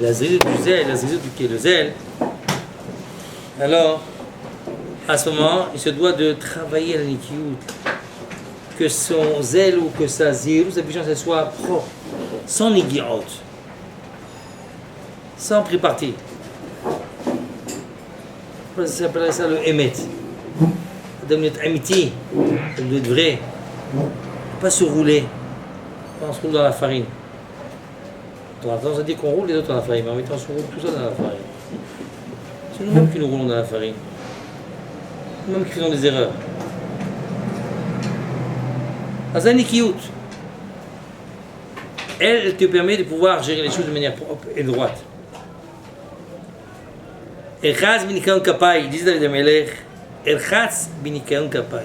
la zézou du zèle, la zézou qui est le zèle, alors, à ce moment, il se doit de travailler la nikiout, que son zèle ou que sa zézou, sa puissance, elle soit propre, sans nigiot, sans pris parti. Ça s'appelle ça le émet. Ça doit être amitié, ça doit être vrai. Pas se rouler. On se roule dans la farine. On a tendance à dire qu'on roule les autres dans la farine, mais en même temps on se roule tout ça dans la farine. C'est nous-mêmes qui nous roulons dans la farine. Nous-mêmes qui faisons des erreurs. Azanikiout. Elle te permet de pouvoir gérer les choses de manière propre et droite. Erchatz binikayon kapay, dit David Amelech, Erchatz binikayon kapay.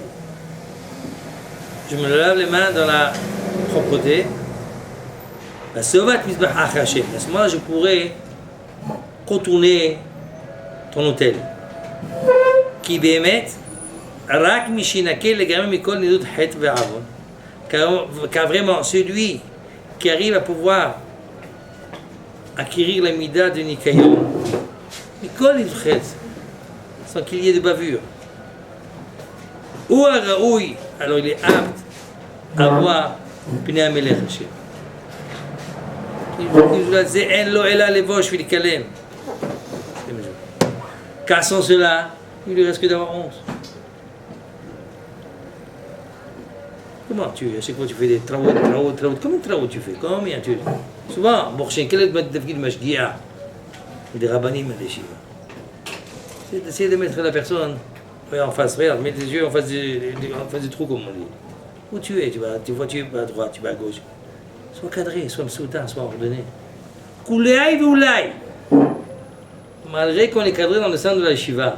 Je me lave les mains dans la propreté. La sovat misbach Hashem. À ce moment-là, je pourrais contourner ton hôtel. Qui bémet, rak mishinakel legamem mikol nidut het ve'avon. Car vraiment, celui qui arrive à pouvoir acquérir la mida de Nikayon, mikol nidut het, sans qu'il y ait de bavure. Ou à Raoui, alors il est apte à voir Pnei Amelech Hashem. Car sans cela, il ne lui reste que d'avoir honte. Comment tu, à chaque fois tu fais des travaux, combien de travaux tu fais? Combien tu... Souvent, Borchen, quel est le tafkid de Mashgi'a? Des rabbanim, des shivas. C'est d'essayer de mettre la personne en face, regarde, mets tes yeux en face du trou, comme on dit. Où tu es, tu vois, tu vas à droite, tu vas à gauche. Sois cadré, sois msouta, sois ordonné. Kouléaï voulaï. Malgré qu'on est cadré dans le centre de la yeshiva,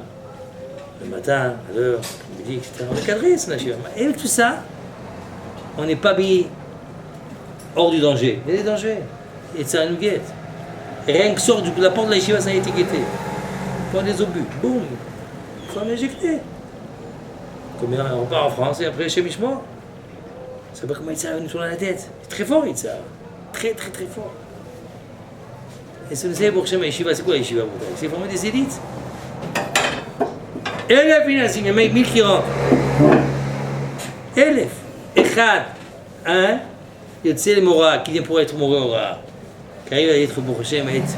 le matin, à l'heure, midi, etc., on est cadré, c'est la yeshiva. Et avec tout ça, on n'est pas mis hors du danger. Il y a des dangers. Et ça nous guette. Et rien que sort de la porte de la yeshiva, ça a été guetté. Prends des obus, boum, il faut en éjecter. Comme on part en France et après chez Mishma. Ça va comment Yitzhak nous tourne la tête. C'est très fort, Yitzhak. Très, très, très fort. Et ce que vous savez pour Shem Yeshiva, c'est quoi Yeshiva? C'est former des élites. Elef Inasim, il y a 1000 qui rentrent. Elef. Echad. Un. Yotse le Mora, qui vient pour être Moré Ora. Qui arrive à être pour Shem, à être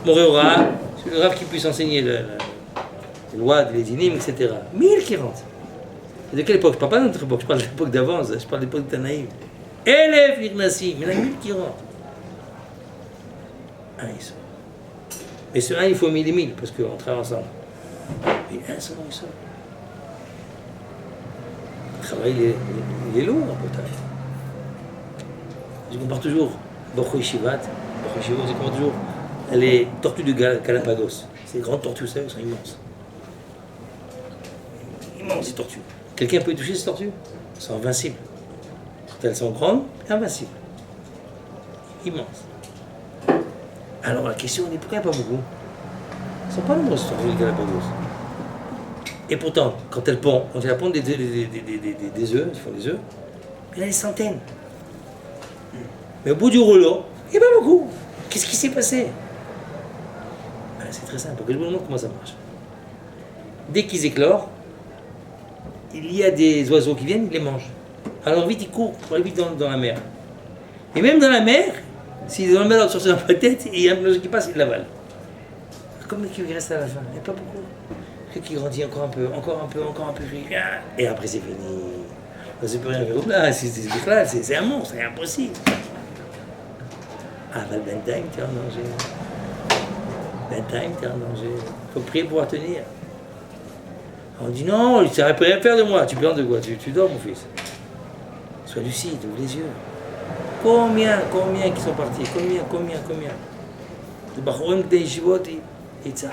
Moré Ora. C'est le Rav qui puisse enseigner les lois, les dynimes, etc. 1000 qui rentrent. De quelle époque? Je ne parle pas de notre époque, je parle de l'époque d'avance, je parle de l'époque de Tanaïm. Élève Irnassim, il y en a 1000 qui rentrent. Un, ils sont. Mais ce un, il faut 1000 et 1000, parce qu'on travaille ensemble. Mais un seulement, il sort. Le travail, il est lourd, peut-être. Je compare toujours Bocho Yeshivat, je compare toujours les tortues de Galapagos. Ces grandes tortues, vous savez, elles sont immenses. Immenses, ces tortues. Quelqu'un peut toucher ces tortues? Elles sont invincibles. Quand elles sont grandes, invincibles. Immenses. Alors la question est pourquoi il n'y a pas beaucoup? Elles ne sont pas nombreuses, ces tortues de Galapagos. Et pourtant, quand elles pondent, des œufs, elles font des œufs, il y en a des centaines. Mais au bout du rouleau, il n'y a pas beaucoup. Qu'est-ce qui s'est passé? Ben, c'est très simple, que je vous montre comment ça marche. Dès qu'ils éclorent, il y a des oiseaux qui viennent, ils les mangent. Alors vite, ils courent pour aller vite dans la mer. Et même dans la mer, s'ils ont le mal à sortir dans la tête, et il y a un oiseau qui passe, ils l'avalent. Combien qui reste à la fin? Il n'y a pas beaucoup. Qui grandit encore un peu. Et après, c'est fini. On ne peut rien faire là, c'est un monstre, c'est impossible. Ah, ben time, t'es en danger. Time, t'es en danger. Il faut prier pour tenir. On dit non, ça ne peut rien faire de moi. Tu penses de quoi? Tu dors, mon fils. Sois lucide, ouvre les yeux. Combien qui sont partis? Combien? Le Bachorim des Yeshivot, et ça,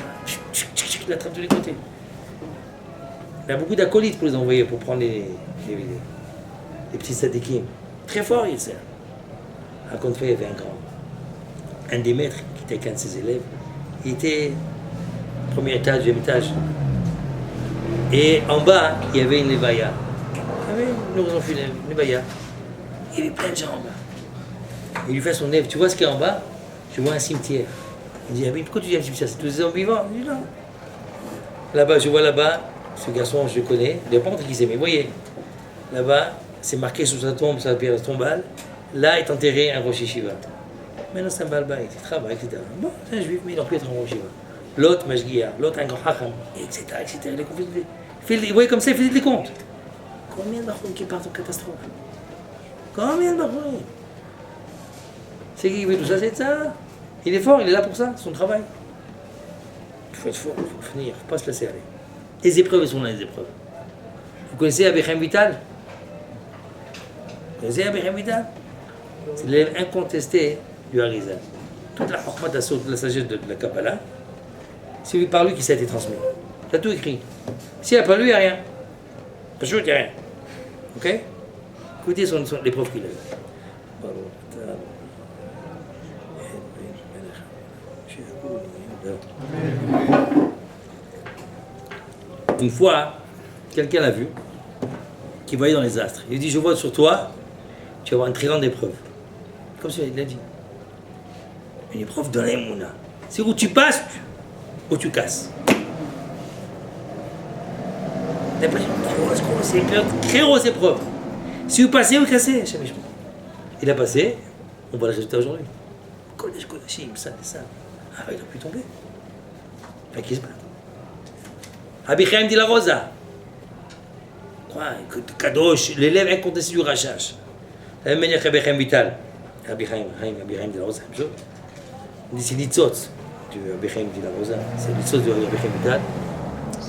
il attrape de tous les côtés. Il y a beaucoup d'acolytes pour les envoyer, pour prendre les petits sadikim. Très fort, il sert. À contre fait, il y avait un des maîtres qui était qu'un de ses élèves. Il était premier étage, deuxième étage. Et en bas, il y avait une levaya. Il y avait une oraison funèbre, une levaya. Il y avait plein de gens en bas. Il lui fait son élève, tu vois ce qu'il y a en bas? je vois un cimetière. Il dit, ah, mais pourquoi tu dis un cimetière? C'est tous des hommes vivants. Je dis, non. Là-bas, je vois là-bas, ce garçon, je le connais, il n'a pas montré qui c'est, mais vous voyez, là-bas, c'est marqué sur sa tombe, sa pierre tombale, là est enterré un Rosh Yeshiva. Maintenant, c'est un Balbaï, il travaille, etc. Bon, c'est un juif, mais il aurait pu être un Rosh Yeshiva. L'autre, Mashgiach, l'autre, un grand Hacham, etc., etc. Vous voyez, comme ça, il faisait des comptes. Combien de Bachoum qui partent en catastrophe? Combien de Bachoum? C'est qui veut tout ça, c'est ça. Il est fort, il est là pour ça, c'est son travail. Il faut être fort, il faut finir, il ne faut pas se laisser aller. Les épreuves, elles sont là, les épreuves. Vous connaissez Abichem Vital? Vous connaissez Abichem Vital? C'est l'élève incontesté du Harizal. Toute la Chokhmat Assaut, toute la sagesse de la Kabbalah, c'est par lui qui ça a été transmis. Il a tout écrit. S'il n'y a pas lui, il n'y a rien. Pas sûr, il n'y a rien. Ok? Écoutez l'épreuve qu'il a eu. Une fois, quelqu'un l'a vu, qui voyait dans les astres. Il dit, je vois sur toi, tu vas avoir une très grande épreuve. Comme ça, il l'a dit. Une épreuve de l'aïmouna. C'est où tu passes, ou tu casses. T'as l'impression, c'est une très grosse épreuve. Si vous passez, vous cassez. Il a passé, on voit le résultat aujourd'hui. Kodesh, ça. Ah, il a pu tomber. Fait qu'il se bat. Abichem dit la Rosa. Quoi? Kadosh, l'élève incontesté du Rachash. De la même manière qu'Abichem Vital. Abichem dit la Rosa, c'est la même chose. C'est l'Itzotz du Abichem dit la Rosa. C'est l'Itzotz du Abichem Vital.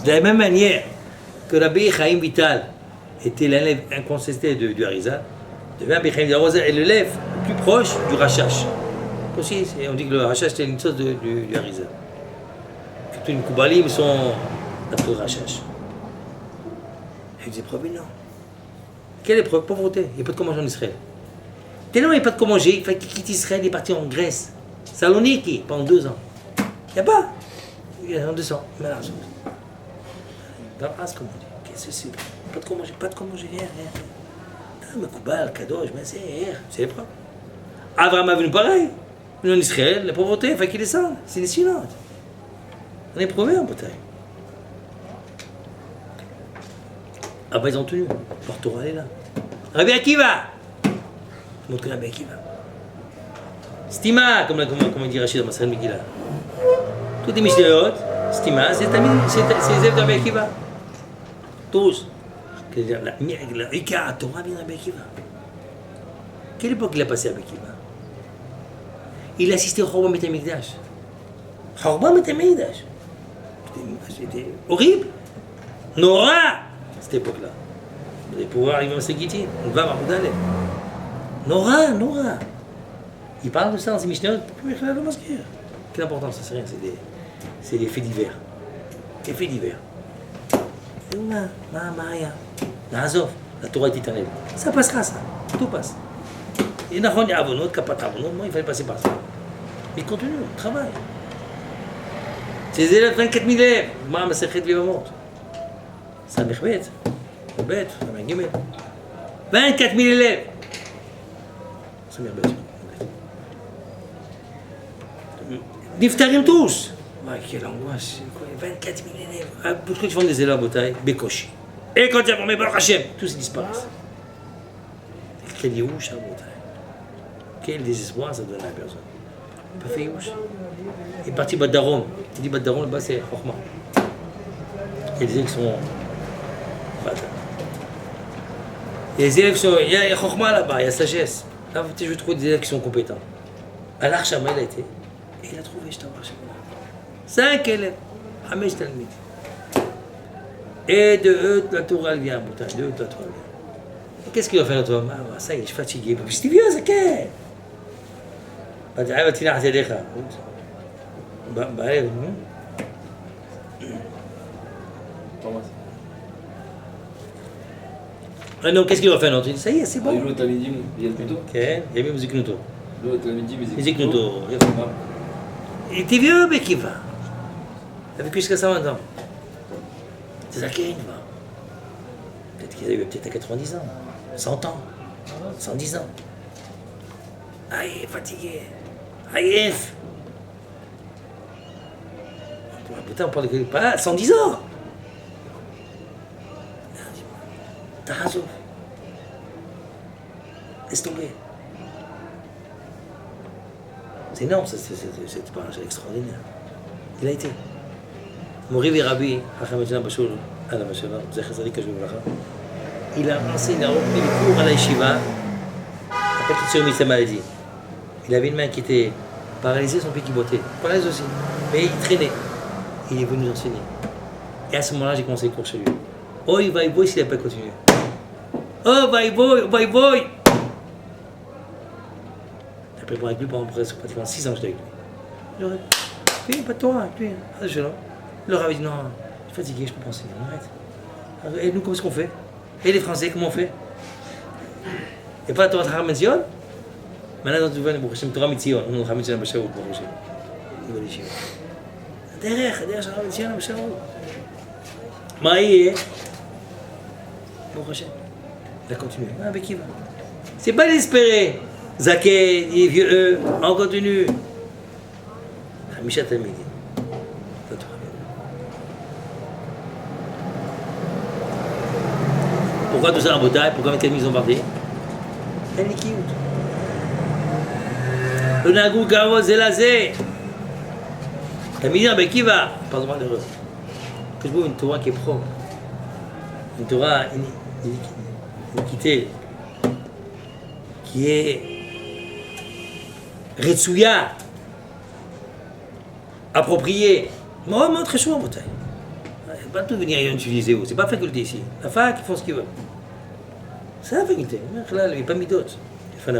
De la même manière que Rabbi Chaim Vital était l'élève incontesté du Harizal, de Abichem dit la Rosa est l'élève le plus proche du Rachash. Aussi, on dit que le Rachash c'était une chose du Harizal. Tous les Koubalim sont d'après le Rachash. Il y a des épreuves énormes. Quelle épreuve? Pauvreté. Il n'y a pas de quoi manger en Israël. Tellement il n'y a pas de quoi manger, il fallait qu'il quitte Israël, il est parti en Grèce. Saloniki, pendant 2 ans. Il n'y a pas. Il y a 2 ans. Mais là, dans l'as, comme on dit. Qu'est-ce que c'est? Pas de quoi manger, rien. Mais Koubal, Kadosh, mais c'est l'épreuve. Abraham a venu pareil. En Israël, la pauvreté, il fallait qu'il descende. C'est des silentes. On est prouvé en bataille. Ah bah ils ont tenu. Leur Torah elle est là. Rabbi Akiva. Tout le monde connaît Rabbi Akiva. Stima, comme dit Rachid dans Masal Megillah. Tous les Mishnayot, Stima, c'est les élèves de Rabbi Akiva. Tous. La Ika, Torah vient de Rabbi Akiva. Quelle époque il a passé Rabbi Akiva? Il a assisté au Chorban Beit HaMikdash. Chorban Beit HaMikdash. C'était horrible. Nora, cette époque-là. Vous allez pouvoir arriver à Seguiti. On va à Mahmoud. Nora. Il parle de ça dans ses Mishnayot. Quelle importance, ça c'est rien. C'est des faits divers. Des faits divers. Nazov, la Torah est éternelle. Ça passera, ça. Tout passe. Et Nahon et Avonot, Kapat Avonot, moi il fallait passer par ça. Mais il continue, il travaille. Ses élèves, 24 000 élèves. Ma Sechet Vivamot. Ça m'échbet. Bête, ça m'échbet. 24 000 élèves. Ça m'échbet. Niftarim tous. Ouais, quelle angoisse. 24 000 élèves. Pourquoi tu vends des élèves à Botaï? Békoshi. Et quand tu as formé Baruch Hashem, tous ils disparaissent. Quel Yehush à Botaï. Quel désespoir ça donne à la personne. Pas fait Yehush. Il est parti Badarom. Il dit Badarom, là-bas c'est Chokhmah. Il y a des élèves qui sont. Il y a des élèves qui sont. Il y a Chokhmah là-bas, il y a sagesse. Là, je vais trouver des élèves qui sont compétents. À l'Archama, il a été. Et il a trouvé, je t'en 5 élèves. Hamesh Talmid. Et de eux, la Torah elle vient. De eux, la Torah vient. Qu'est-ce qu'il va faire toi? Ah, ça y est, je suis fatigué. Je suis vieux, c'est qu'est? Ah non, qu'est-ce qu'il va faire l'autre? Il dit, ça y est, c'est bon. Il y a le plutôt. Ok, il y a même Ziknuto. Ziknuto. Il était vieux, mais qui va? Il a vécu jusqu'à 120 ans. C'est ça qu'il va. Peut-être qu'il a eu peut-être à 90 ans, 100 ans, 110 ans. Ah, il est fatigué. עייף. רבותיי, on parle de pas 110 ans. תעזוב. laisse tomber. C'est énorme, c'est pas extraordinaire. Il a été. Morivi Rabbi, Hacham Edjana Bashul, Ala Mashallah, Zecher Tzadik Kashvu Bracha, il a enseigné, il a repris les cours à la yeshiva, après qu'il s'est remis sa maladie. Il avait une main qui était paralysée, son pied qui bottait. Paralysé aussi. Mais il traînait. Il est venu nous enseigner. Et à ce moment-là, j'ai commencé les cours chez lui. Oh, il va y boy s'il n'a pas continué. Oh, va y boy, va y boy. Après, pour avec lui pendant presque pratiquement 6 ans, j'étais avec lui. Il aurait dit, pas de toi, lui. Je là. Il leur avait dit, non, je suis fatigué, je peux penser. Arrête. Et nous, comment est-ce qu'on fait? Et les Français, comment on fait? Et pas Torah Chacham Metzion? Maintenant, tu vois, nous Torah Metzion, nous Chacham Metzion Bashaout, Baruch Hashem. Nous allons chez nous. Derrière Chacham Metzion Bashaout. מה יהיה? ברוך השם. Il a continué. Ah, avec qui va? C'est pas désespéré. Zaké, il est vieux, on continue. Hamisha Talmidim. Pourquoi tout ça en bataille? Pourquoi 24 000 bombardés? Elle est qui? Le Nagou Gavo Zelazé. Talmidim, avec qui va? Pardon-moi l'erreur. Que je vois une Torah qui est propre. Une Torah iniquité. Qui est Retsuya, approprié. Moi, très chaud en bataille. Il ne faut pas tout venir utiliser. C'est pas la faculté ici. La fac, ils font ce qu'ils veulent. C'est la faculté. Là, il n'est pas mis d'autres. Il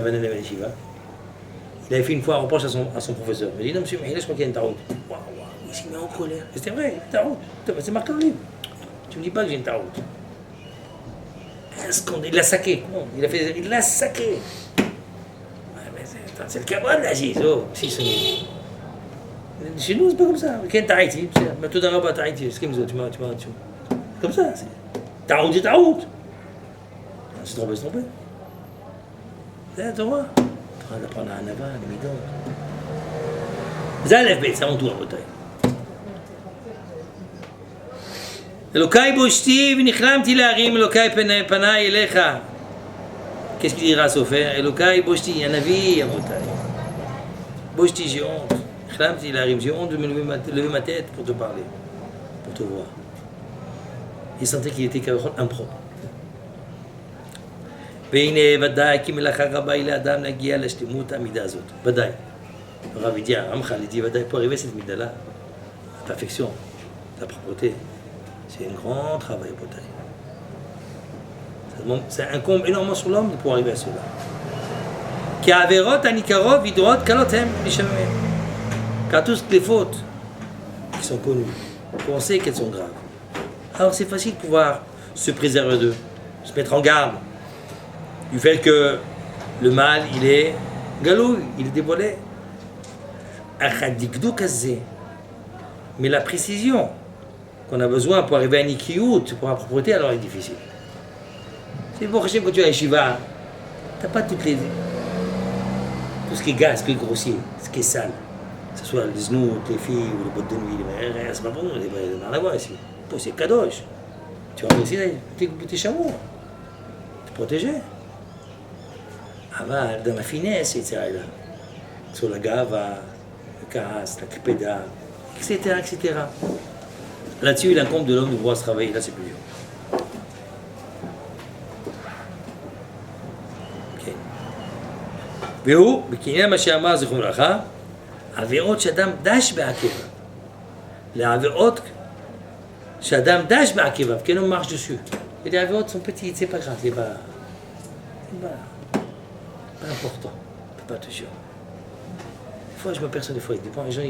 avait fait une fois un reproche à son professeur. Il dit non, monsieur, mais là, je crois qu'il y a une taroute. Waouh, il s'est mis en colère. C'était vrai, une taroute. C'est marqué dans le livre. Tu ne me dis pas que j'ai une taroute. Un scandale. Il l'a saqué. Il l'a saqué. C'est le cabane là, si, chez nous, c'est pas comme ça. Quel Tahiti? Mais tout d'abord, Tahiti. C'est comme ça, tu m'as. Comme ça, c'est. Ta route. C'est trompé. C'est la Torah. Tu vas apprendre à Anava, les Midot. Zalef Bet, c'est mon tour, bataille. Elokai boshti, v'nichlamti להרים, Elokai פניי אליך. Qu'est-ce qu'il dira Sofer? Elokai boshti, un avis, Abotai. Boshti, j'ai honte. Chlamti l'arim, j'ai honte de me lever ma tête pour te parler, pour te voir. Il sentait qu'il était impropre. והנה ודאי כי מלאכה רבה היא לאדם להגיע לשלמות המידה הזאת. ודאי. הרב הגיע, רמח"ל dit ודאי, pour arriver à cette midah-là, la perfection, la propreté, c'est un grand travail, Abotai. Ça incombe énormément sur l'homme de pouvoir arriver à cela. Qui a averot anikarov vidrot kalotem nishamem. Car toutes les fautes qui sont connues, on sait qu'elles sont graves. Alors c'est facile de pouvoir se préserver d'eux, se mettre en garde du fait que le mal, il est galouille, il est dévoilé. Mais la précision qu'on a besoin pour arriver à Nikiout, pour la propreté, alors est difficile. C'est pour Hachem, quand tu es à Yeshiva, tu n'as pas tout ce qui est gaz, ce qui est grossier, ce qui est sale. Que ce soit les znout, les filles ou les bottes de nuit, c'est pas pour nous, il n'y a rien à voir ici. Toi, c'est kadosh. Tu vas aussi tes chameaux. Tu protégé. אבל dans la finesse, etc. Sur la gava, le karas, la kipeda, etc. Là-dessus, il incombe de l'homme de pouvoir se travailler. Là, c'est plus dur. והוא, בקניין מה שאמר זכרון לברכה, עבירות שאדם דש בעקביו. לעבירות שאדם דש בעקביו, כן הוא marche dessus. Et les עבירות sont petites, c'est pas grave, c'est pas important, pas toujours. Des fois, je m'aperçois des fois, les gens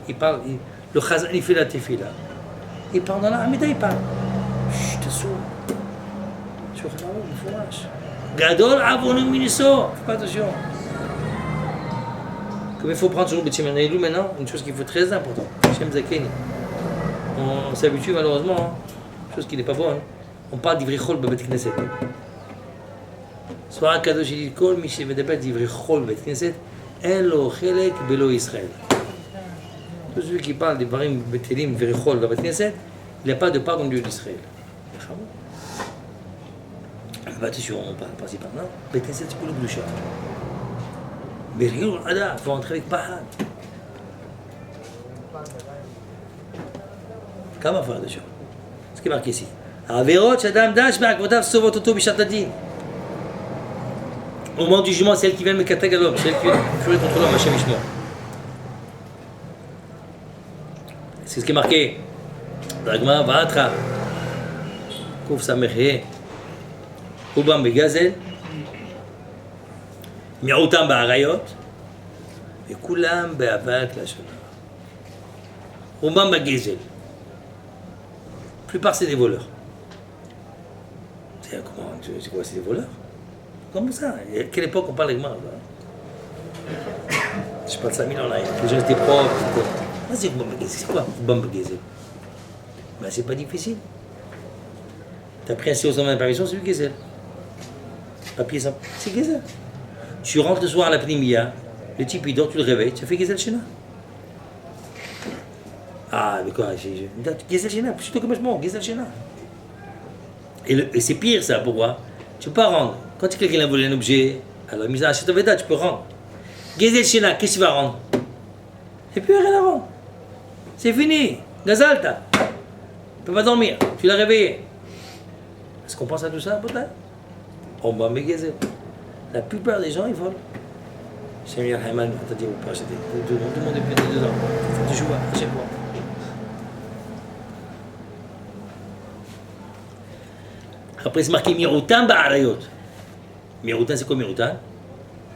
ils parlent, le chazan il fait la tefila. Il parle dans la Hamida, il parle. Chut, t'es sourd. Tu vois, il faut lâcher. Gadol avonu miniso, fais pas attention. Comme il faut prendre toujours le B'Tziman Elul maintenant, une chose qui faut très important. Shem Zakeni. On s'habitue malheureusement, une chose qui n'est pas bonne. On parle d'ivri chol b'Bet Knesset. Soit un cadeau chez l'Ikol, Michel Medebet d'ivri chol b'Bet Knesset, אין לו חלק בלא ישראל. Tout celui qui parle des Barim, Betelim, Verichol, la Knesset, il n'y a pas de part dans le Dieu d'Israël. Attention, on parle par-ci par-là. Knesset, c'est pour le Gdusha. Verichol, il faut entrer avec Pahad. כמה הפרדה שם? זה כמעט כיסי. העבירות שאדם דש בעקבותיו סובות אותו בשעת הדין. Au moment du jugement, c'est elle qui vient me cater à l'homme, c'est elle qui vient furer contre l'homme, Hachem Ishmo. C'est ce qui est marqué. Dragma, Vatra, Kouf Sameché, Ubam Begazel, Miautam Ba'arayot, et Kulam Be'avak la Shana. Ubam Begazel. La plupart, c'est des voleurs. C'est quoi, c'est des voleurs? Comme ça. À quelle époque on parle avec moi? Je parle de 5000 ans là. Les gens étaient propres. C'est quoi Bamba Gezel? Ben, c'est pas difficile. T'as pris un CO sans apparition, c'est du Gezel. Papier simple, c'est Gezel. Tu rentres le soir à la Pnimia, le type il dort, tu le réveilles, tu as fait Gezel Shena. Ah, mais quoi, Gezel Shena, plutôt que moi, Gezel Shena. Et c'est pire ça, pourquoi? Tu peux pas rendre. Quand quelqu'un a volé un objet, alors il à Chetoveda, tu peux rendre. Gezel Shena, qu'est-ce que tu vas rendre? Et puis rien à rendre. C'est fini. Gazalta. Tu ne peux pas dormir. Tu l'as réveillé. Est-ce qu'on pense à tout ça, peut-être? On va me Gezel. La plupart des gens, ils volent. Shamir Hayman, t'as dit, on peut acheter. Tout le monde est pété dedans. Tu joues à chaque fois. Après, c'est marqué Miroutan Ba'arayot. Miroutan, c'est quoi Miroutan?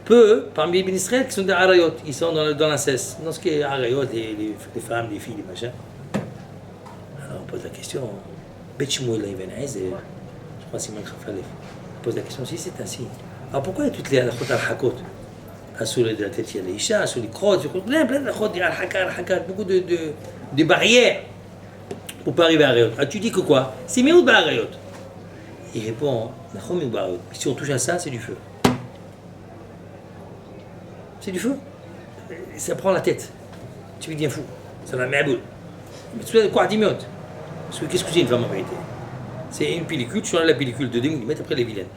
Peu, parmi les Israël, qui sont des Arayot. Ils sont dans l'inceste. Dans ce qui est Arayot, les femmes, les filles, les machins. Alors, on pose la question. Bet Shmuel Ibn Aziz, je crois que c'est Simon Khafalef. On pose la question si c'est ainsi. Alors, pourquoi toutes les halachot al-hakot? Assoul de la tête, il y a les isha, assoul les crottes, plein de halachot, al-hakat, beaucoup de barrières pour ne pas arriver à Arayot. Ah, tu dis que quoi? C'est Miout Ba'arayot. Il répond, si on touche à ça, c'est du feu. C'est du feu. Ça prend la tête. Tu deviens fou. Ça va m'aboule. Mais tu sais quoi, 10 minutes. Qu'est-ce que c'est une femme en vérité? C'est une pellicule, tu enlèves la pellicule de 2 mm après les vilaines.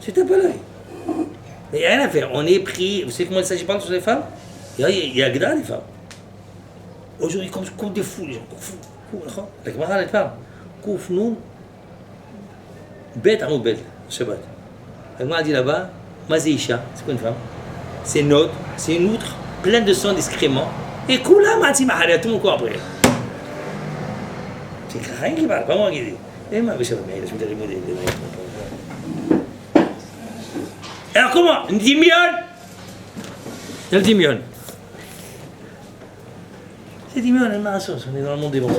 C'est un peu l'œil. Il n'y a rien à faire. On est pris. Vous savez comment il s'agit pas sur les femmes? Il y a Gda, les femmes. Aujourd'hui, comme des fous, les gens. Fous. La camarade, elle parle. Kouf, nous. Bête à nous, bête. Shabbat. La camarade dit là-bas, Mazéisha, c'est quoi une femme? C'est une autre, c'est une outre pleine de sang d'excréments. Et Koula Mati Mahara, tout mon corps après. C'est rien qui parle, pas moi qui dis. Et moi, je vais alors comment? Une dimion? Le dimion. C'est dimion, elle m'a sauce, on est dans le monde des bons.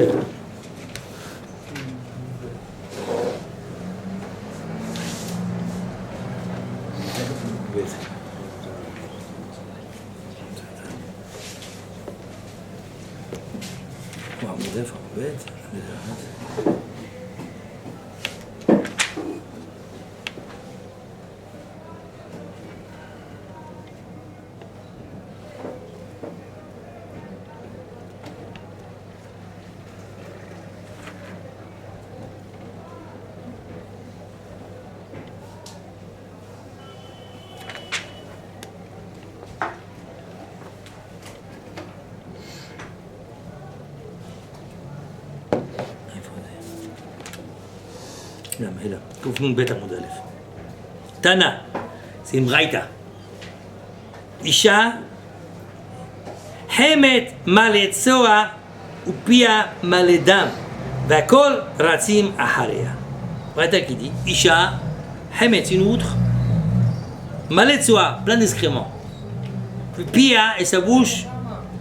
هنا كوفنون بيت عمود ألف تانا سين غايتا إيشا حمت ملت سوا وبيا ملت دم והכל רצים אחריה. غايتا qui dit إيشا حمت une outre ملت سوا plein d'excréments puis pia et sa bouche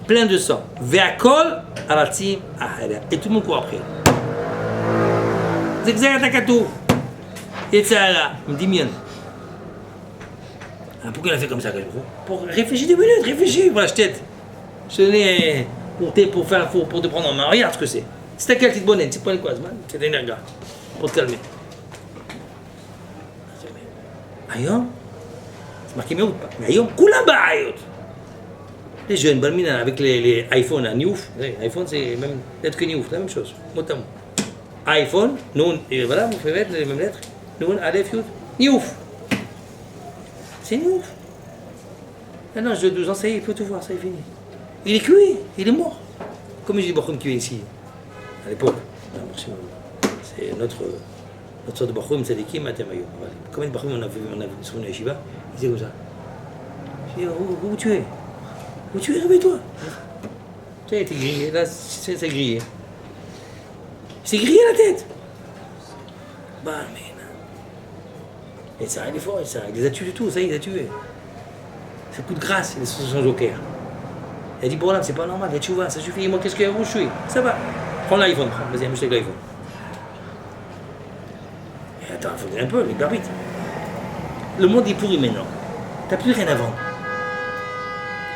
plein de sang והכל רצים אחריה et tout le monde court après. זה גזרת הכתוב. יצאה, מדמיין. Pourquoi il a fait comme ça? Pour réfléchir 2 minutes, réfléchis, voilà, je t'aide. Je n'ai pour te prendre en main. Regarde ce que c'est. C'est ta petite bonne, c'est pas une quoi, c'est un gars. Pour te calmer. היום, marqué Miout pas. Mais היום כולם בעיות. Les jeunes, Balmina, avec les iPhones à Niouf, iPhone c'est même lettre que Niouf, la même chose, mot à mot. iPhone, Noun, et voilà, vous pouvez mettre les mêmes lettres. Noun, Aleph, Yud, Niouf. C'est Niouf. Maintenant, je 12 ans, ça y est, il peut tout voir, ça y est fini. Il est cuit, il est mort. Comme je dis Bachoum qui est ici, à l'époque. C'est notre sorte de Bachoum, c'est l'équipe Matemayo. Combien de Bachoum on a vu sur une yeshiva? Il disait comme ça. Je dis, où tu es? Où tu es, réveille-toi. Tu sais, t'es grillé, là, c'est grillé. C'est grillé la tête. Bah, mais non. Et ça, il est fort, ça, il les a tués du tout, ça, il les a tués. C'est coup de grâce, il est sur son joker. Il a dit, bon là, c'est pas normal, tu vois, ça suffit, moi, qu'est-ce qu'il y a où je suis? Ça va. Prends l'iPhone, vas-y, amuse avec l'iPhone. Et attends, il faut dire un peu, les arbitres. Le monde est pourri maintenant. T'as plus rien à vendre.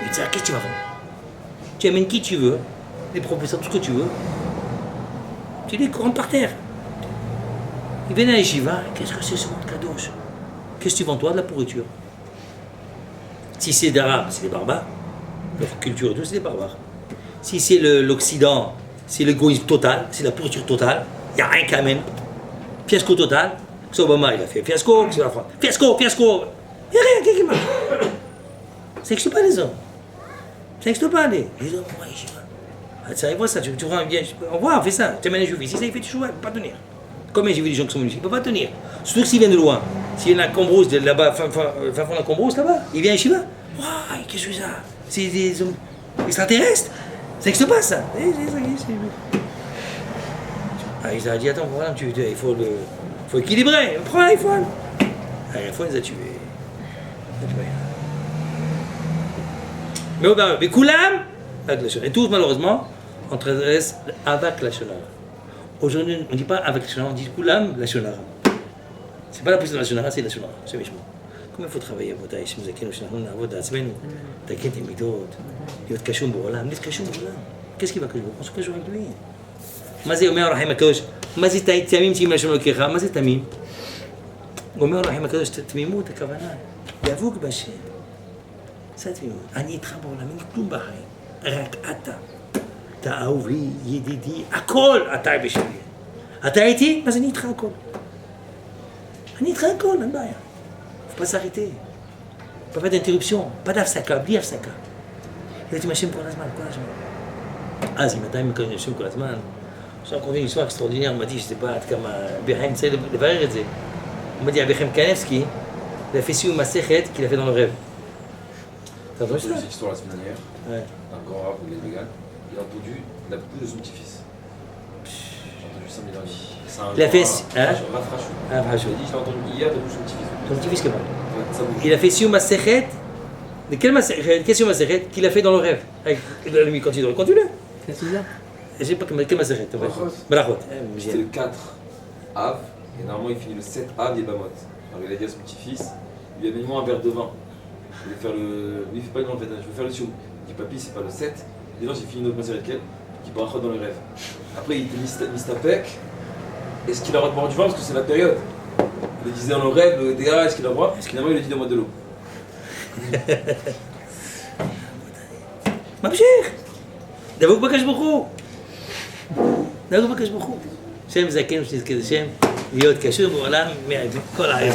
Il dit, qu'est-ce que tu vas vendre? Tu amènes qui tu veux, les professeurs, tout ce que tu veux. Tu les rentres par terre. Ils viennent à l'Yeshiva, qu'est-ce que c'est ce monde kadosh? Qu'est-ce que tu vends toi? De la pourriture. Si c'est d'arabe, c'est des barbares. Leur culture et tout, c'est des barbares. Si c'est l'Occident, c'est l'égoïsme total, c'est la pourriture totale. Il n'y a rien qu'à même. Fiasco total. Que Obama, il a fait fiasco, que c'est la France. Fiasco. Il n'y a rien qui marche. Ça n'existe pas les hommes. Ça n'existe pas les hommes. Ouais, ça arrive, ça, tu rends bien. On fait ça. Tu amènes un juif ici, ça il fait du choix, il ne peut pas tenir. Combien j'ai vu des gens qui sont venus ici, il ne peut pas tenir. Surtout s'ils viennent de loin. S'il vient à Combrousse, là-bas, fin fond de la Combrousse, là-bas, il vient à Yeshiva. Waouh, qu'est-ce que c'est ça? C'est des hommes extraterrestres? Ça n'existe pas ça. Ah, il a dit, attends, voilà, il faut équilibrer. Prends l'iPhone. L'iPhone, il les a tués. Mais Koulam, et tous malheureusement, on traverse avec la Shonara. Aujourd'hui, on ne dit pas avec la Shonara, on dit Koulam, la Shonara. C'est pas la puissance de la Shonara, c'est la Shonara, c'est méchant. Comment il faut travailler à Voda, ici, nous avons une Voda, semaine, t'inquiète, il midot, il y a de Kachum Boulam, il y a de Kachum Boulam. Qu'est-ce qu'il va que je on se cache avec lui. Mazé Omer Rahim Akadosh, Mazé Tamim, Tim la Shonara, Mazé Tamim. Omer Rahim Akadosh, Tamimou, ta Kavana, Yavouk Bachet. אני איתך בעולם, אין כלום בחיים, רק אתה. אתה אהובי, ידידי, הכל אתה בשבילי. אתה איתי? אז אני איתך הכל. אין בעיה. faut pas s'arrêter. pas d'interruption, pas d'apsaka, בלי הפסקה. הייתי מהשם כל הזמן. אז אם אתה מקיים השם כל הזמן, עכשיו קוראים לי histoire extraordinaire, הוא מדי שזה בא עד כמה, ביחיים צריך לברר את זה. הוא מדי, אביחם קנבסקי, il a fait sur ma sechet qu'il a fait dans le rêve. T'as entendu ça? Cette histoire la semaine dernière, d'un grand arabe de Légal, il a entendu la bouche de son petit-fils. J'ai entendu ça mais dernier. Il a fait. Rav Hashou. Il a dit, je l'ai entendu hier de la bouche de son petit-fils. Ton petit-fils comment? Ouais, sa bouche. Il a fait sur ma sechet. De quelle Masechet? Quelle sur ma sechet qu'il a fait dans le rêve? Avec lui quand il dort. Continue. Qu'est-ce que c'est ça? Je sais pas quelle Masechet. Brachot. C'était le 4 Av, et normalement il finit le 7 Av Yebamot. Alors il a dit à son petit-fils, lui amène-moi un verre de vin. Je vais faire le. Lui, il fait pas une en fait, je vais faire le sioum. Il dit, papy, c'est pas le 7. Et là, j'ai fini une autre massérie de quel qui brachot dans les rêves. Après, il était mistapek. Est-ce qu'il a le droit de boire du vin? Parce que c'est la période. Il le disait dans le rêve, le DA, est-ce qu'il a le droit? Finalement, il le dit dans le de l'eau. ממשיך. דבוק בקדוש ברוך הוא. דבוק בקדוש ברוך הוא. שם זקן ושנזכה לשם, להיות קשור בעולם, כל העיר.